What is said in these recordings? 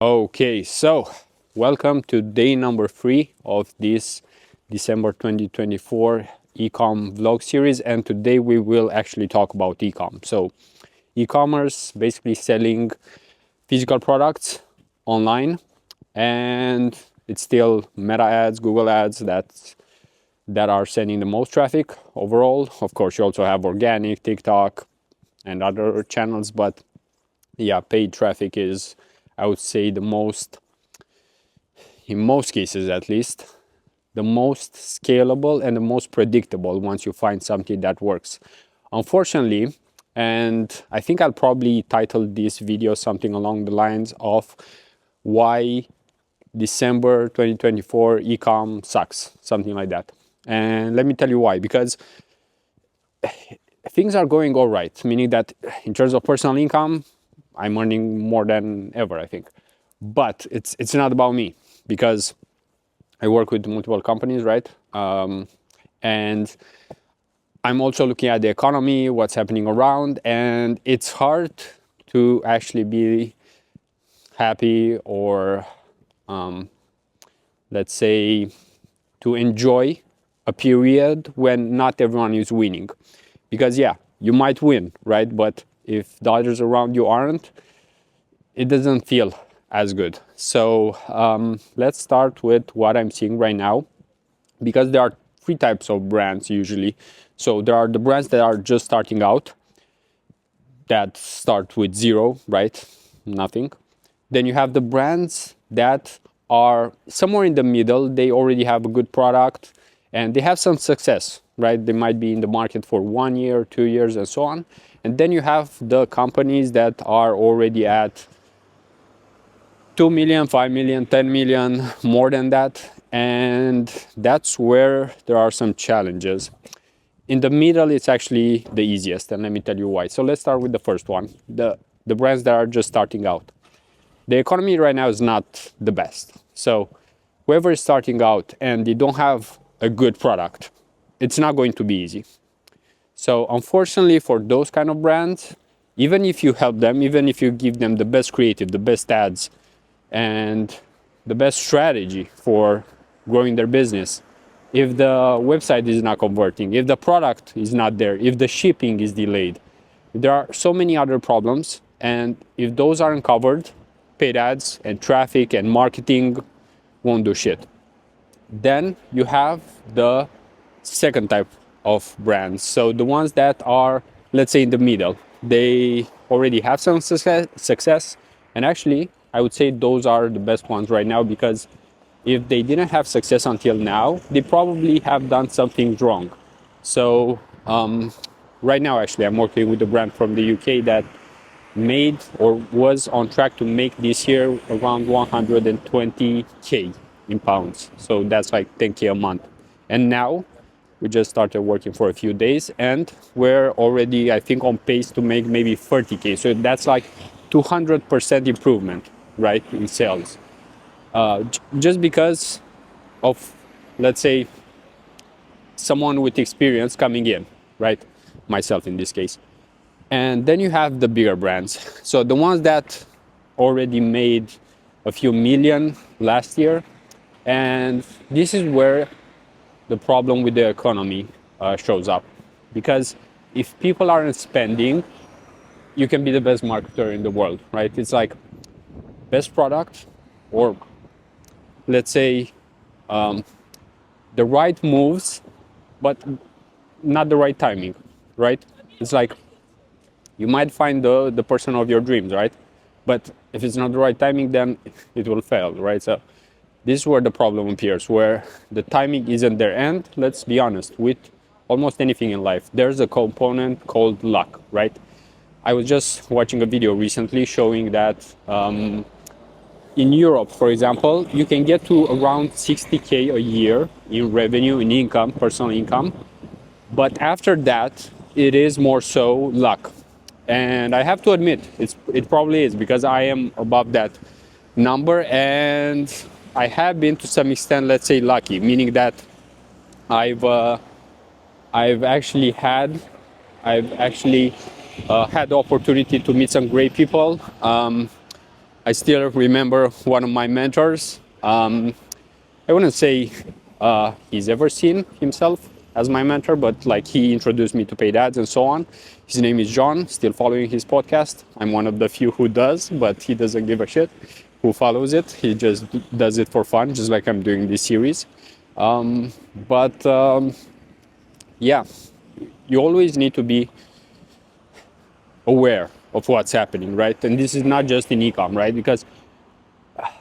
Okay, so welcome to day number 3 of this December 2024 eCom vlog series, and today we will actually talk about eCom. So e-commerce, basically selling physical products online, and it's still Meta ads, Google ads that are sending the most traffic overall. Of course, you also have organic, TikTok, and other channels, but yeah, paid traffic is, I would say, the most, in most cases at least, the most scalable and the most predictable once you find something that works. Unfortunately, and I think I'll probably title this video something along the lines of why December 2024 ecom sucks, something like that. And let me tell you why. Because things are going all right, meaning that in terms of personal income, I'm earning more than ever, I think. But it's not about me, because I work with multiple companies, right? And I'm also looking at the economy, what's happening around, and it's hard to actually be happy or, let's say, to enjoy a period when not everyone is winning. Because, yeah, you might win, right? But if the others around you aren't, it doesn't feel as good. So let's start with what I'm seeing right now, because there are 3 types of brands usually. So there are the brands that are just starting out, that start with 0, right? Nothing. Then you have the brands that are somewhere in the middle. They already have a good product and they have some success, right? They might be in the market for 1 year, 2 years, and so on. And then you have the companies that are already at 2 million, 5 million, 10 million, more than that. And that's where there are some challenges. In the middle, it's actually the easiest, and let me tell you why. So let's start with the first one, the brands that are just starting out. The economy right now is not the best. So whoever is starting out and they don't have a good product, it's not going to be easy. So unfortunately for those kind of brands, even if you help them, even if you give them the best creative, the best ads, and the best strategy for growing their business, if the website is not converting, if the product is not there, if the shipping is delayed, there are so many other problems. And if those aren't covered, paid ads and traffic and marketing won't do shit. Then you have the second type of brands. So the ones that are, let's say, in the middle. They already have some success. And actually, I would say those are the best ones right now, because if they didn't have success until now, they probably have done something wrong. So right now, actually, I'm working with a brand from the UK that made or was on track to make this year around 120k in pounds. So that's like 10k a month. And now we just started working for a few days and we're already, I think, on pace to make maybe 30k. So that's like 200% improvement, right, in sales. Just because of, let's say, someone with experience coming in, right? Myself in this case. And then you have the bigger brands. So the ones that already made a few million last year. And this is where the problem with the economy shows up. Because if people aren't spending, you can be the best marketer in the world, right? It's like best product, or let's say the right moves, but not the right timing, right? It's like you might find the person of your dreams, right? But if it's not the right timing, then it will fail, right? So this is where the problem appears, where the timing isn't there. And let's be honest, with almost anything in life, there's a component called luck, right? I was just watching a video recently showing that in Europe, for example, you can get to around 60k a year in revenue, in income, personal income. But after that, it is more so luck. And I have to admit, it probably is, because I am above that number. And I have been to some extent, let's say, lucky, meaning that I've actually had the opportunity to meet some great people. I still remember one of my mentors. I wouldn't say he's ever seen himself as my mentor, but like he introduced me to paid ads and so on. His name is John, still following his podcast. I'm one of the few who does, but he doesn't give a shit who follows it. He just does it for fun, just like I'm doing this series. But yeah, you always need to be aware of what's happening, right? And this is not just in ecom, right? Because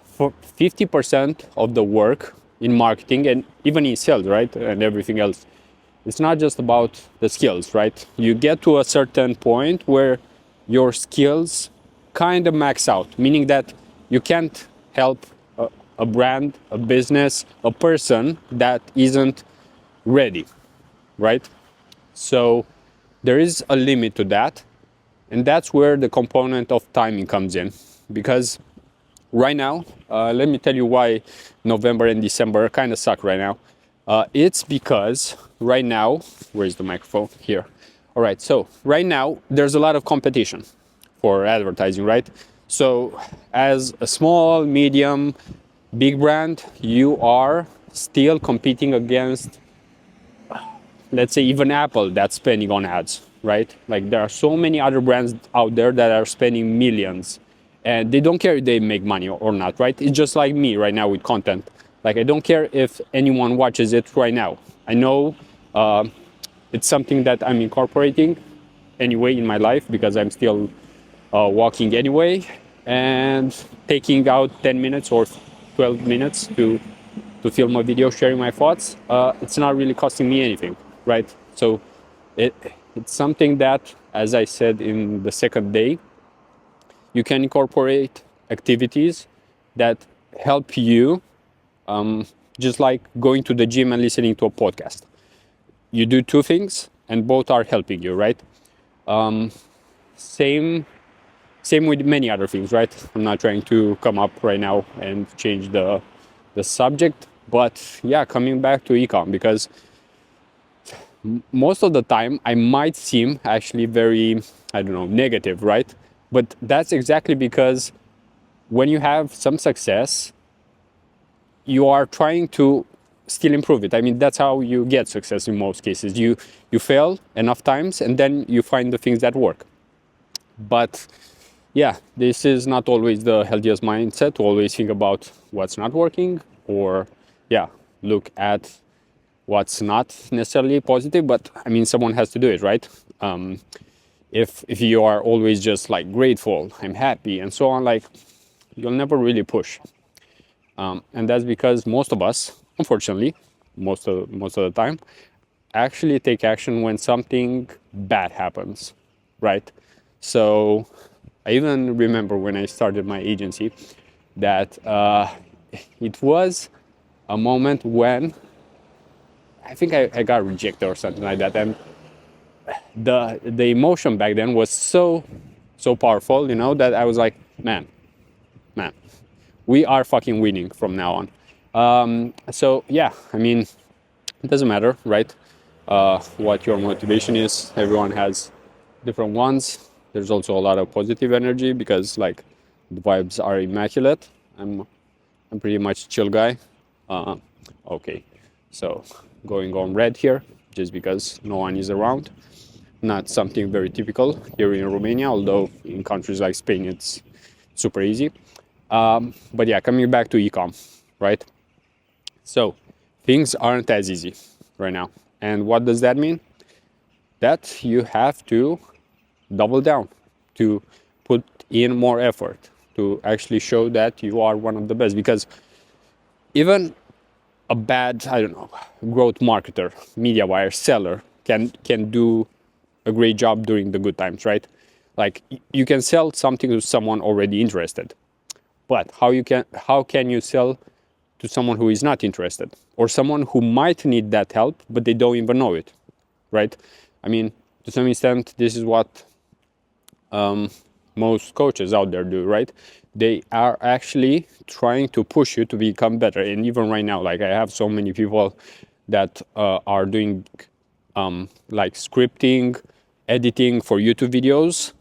for 50% of the work in marketing and even in sales, right, and everything else, it's not just about the skills, right? You get to a certain point where your skills kind of max out, meaning that you can't help a brand, a business, a person that isn't ready, right? So there is a limit to that, and that's where the component of timing comes in. Because right now, let me tell you why November and December kind of suck right now. It's because right now, where's the microphone? Here. All right, so right now, there's a lot of competition for advertising, right? So as a small, medium, big brand, you are still competing against, let's say, even Apple that's spending on ads, right? Like there are so many other brands out there that are spending millions and they don't care if they make money or not, right? It's just like me right now with content. Like I don't care if anyone watches it right now. I know it's something that I'm incorporating anyway in my life because I'm still walking anyway and taking out 10 minutes or 12 minutes to film a video sharing my thoughts. It's not really costing me anything, right? So it's something that, as I said in the second day, you can incorporate activities that help you, just like going to the gym and listening to a podcast. You do two things and both are helping you, right? Same with many other things, right? I'm not trying to come up right now and change the subject, but yeah, coming back to ecom, because most of the time I might seem actually very, I don't know, negative, right? But that's exactly because when you have some success, you are trying to still improve it. I mean, that's how you get success in most cases. You fail enough times and then you find the things that work. But yeah, this is not always the healthiest mindset to always think about what's not working or look at what's not necessarily positive, but I mean, someone has to do it, right? If you are always just like grateful, I'm happy and so on, like you'll never really push. And that's because most of us, unfortunately, most of the time, actually take action when something bad happens, right? So I even remember when I started my agency that it was a moment when I think I got rejected or something like that, and the emotion back then was so powerful, you know, that I was like, man, we are fucking winning from now on. So yeah, I mean, it doesn't matter, right? What your motivation is. Everyone has different ones. There's also a lot of positive energy because like the vibes are immaculate. I'm pretty much chill guy. Okay, so going on red here just because no one is around. Not something very typical here in Romania, although in countries like Spain it's super easy. But yeah, coming back to ecom, right? So things aren't as easy right now. And what does that mean? That you have to double down, to put in more effort, to actually show that you are one of the best. Because even a bad, I don't know, growth marketer, media buyer, seller can do a great job during the good times, right? Like you can sell something to someone already interested, but how can you sell to someone who is not interested or someone who might need that help but they don't even know it, right? I mean, to some extent, this is what most coaches out there do, right? They are actually trying to push you to become better. And even right now, like I have so many people that are doing like scripting, editing for YouTube videos,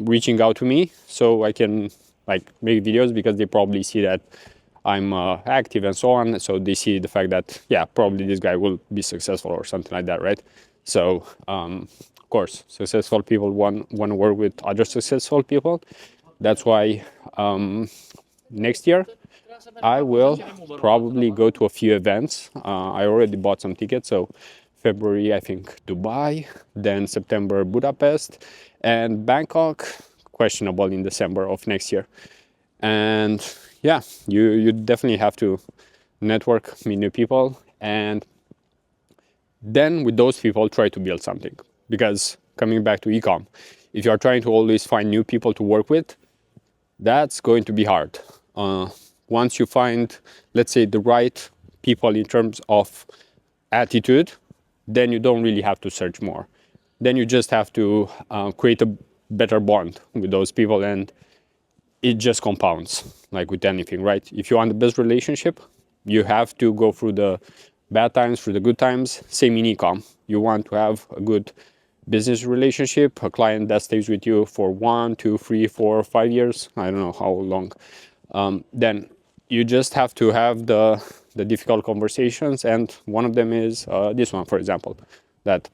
reaching out to me so I can like make videos because they probably see that I'm active and so on. So they see the fact that, yeah, probably this guy will be successful or something like that, right? So, of course, successful people want to work with other successful people. That's why next year I will probably go to a few events. I already bought some tickets. So February, I think Dubai, then September, Budapest, and Bangkok, questionable in December of next year. And yeah, you definitely have to network, meet new people, and then with those people try to build something. Because coming back to ecom, if you are trying to always find new people to work with, that's going to be hard. Once you find, let's say, the right people in terms of attitude, then you don't really have to search more. Then you just have to create a better bond with those people, and it just compounds like with anything, right? If you want the best relationship, you have to go through the bad times, through the good times. Same in ecom. You want to have a good business relationship, a client that stays with you for 1, 2, 3, 4, 5 years. I don't know how long. Then you just have to have the difficult conversations, and one of them is this one, for example, that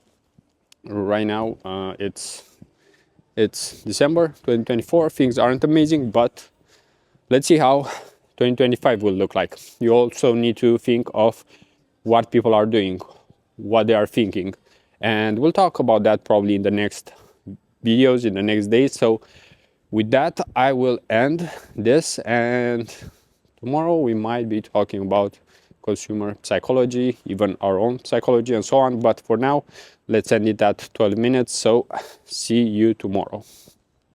right now it's December 2024. Things aren't amazing, but let's see how 2025 will look like. You also need to think of what people are doing, what they are thinking. And we'll talk about that probably in the next videos, in the next days. So with that, I will end this, and tomorrow we might be talking about consumer psychology, even our own psychology and so on. But for now, let's end it at 12 minutes. So see you tomorrow.